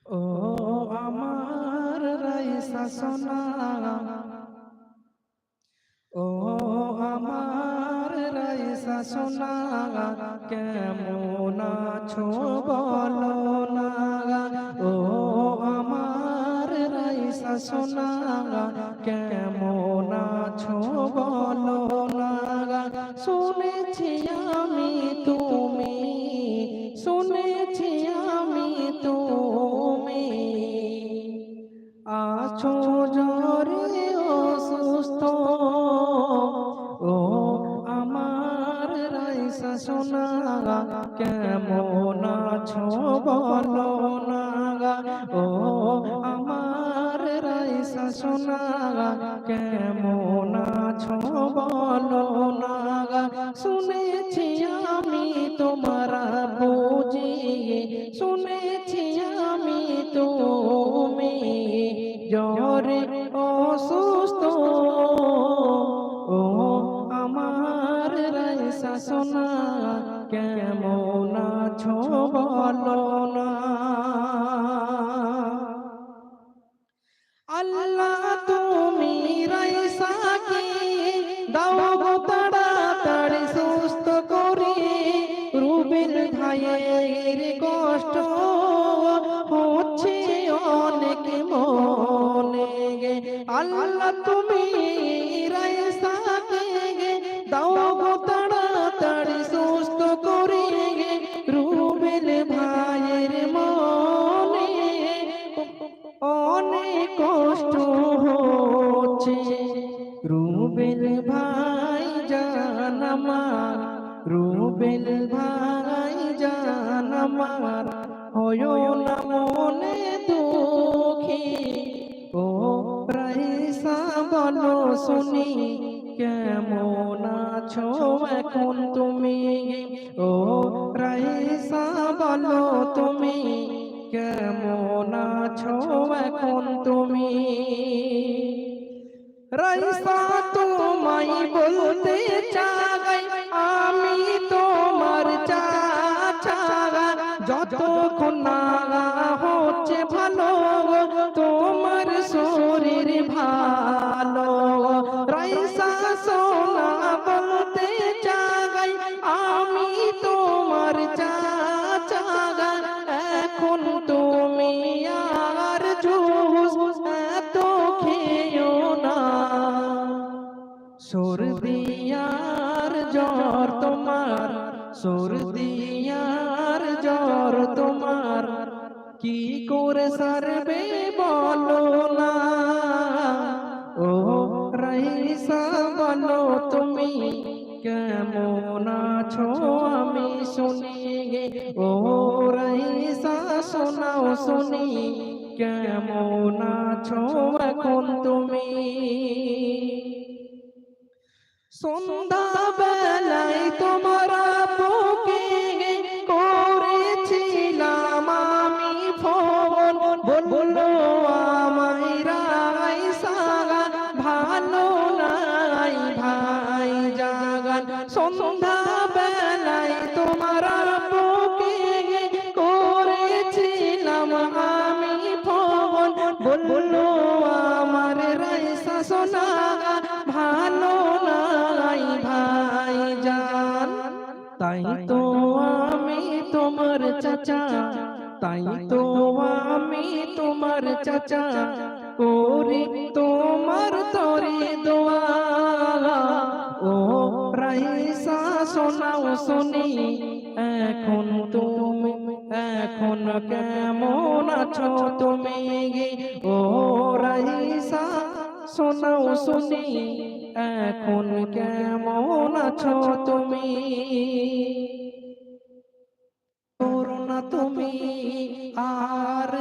ও আমার রাইসা সোনা, ও আমার রাইসা সোনা, কেমন আছো বলো না। ও আমার রাইসা সোনা, কেমন আছো বলো না। শুনেছি আমি তুমি, শুনেছি আমি তুমি আছো জ্বরে অসুস্থ। ও আমার রাইসা সোনা, কেমন আছো বলো না। ও আমার রাইসা সোনা, কেমন আছো বলো না। শুনেছি আমি তোমার বুঝি, শুনেছি আমি তুমি জ্বরে অসুস্থ। ও আমার রাইসা সোনা, কেমন আছো বলো না। আল্লাহ তুমি রাইসাকে দাও গো তাড়াতাড়ি সুস্থ করে। রুবেল ভাইয়ের কষ্ট হচ্ছে অনেক মনে গে। আল্লাহ তুমি রাইসাকে দাও গো তাড়াতাড়ি সুস্থ করে। রুবেল ভাইয়ের মনে অনেক কষ্ট হচ্ছে। রুবেল ভাই জান আমার, রুবেল ভাই জান আমার, হয়ো না মনে দুঃখী। ও রাইসা বলো শুনি, কেমন আছো এখন তুমি। ও রাইসা বলো তুমি, কেমন আছো এখন তুমি। রাইসা তোমায় বলতে চাই, আমি তোমার চাচা। যতক্ষণ না হচ্ছে ভালো তোমার শরীর ভালো। রাইসা সোনা বলতে চাই, আমি তোমার চাচা। এখন তুমি আর জুস এত খেও না। সর্দি আর জ্বর তোমার, সর্দি আর জ্বর তোমার, কি করে সারবে বলো না। ও রাইসা বলো তুমি, কেমন আছো আমি শুনি। ও রাইসা শোনাও শুনি, কেমন আছো এখন তুমি। সন্ধ্যা বেলায় তোমার বুকে করেছিলাম আমি ফোন। বললো আমায় রাইসা ভালো নাই ভাই জাগান। সন্ধ্যা বেলায় তোমার বুকে করেছিলাম আমি ফোন। বললো আমার রাইসা সোনা ভালো নাই ভাই জান। তাই তো আমি তোমার চাচা, তাই তো আমি তোমার চাচা, করি তোমার তরে দোয়া। ও রাইসা শোনাও শুনি, এখন তুমি, এখন কেমন আছো তুমি। ও রাইসা শোনাও শুনি, এখন কেমন আছো তুমি। করো না তুমি আর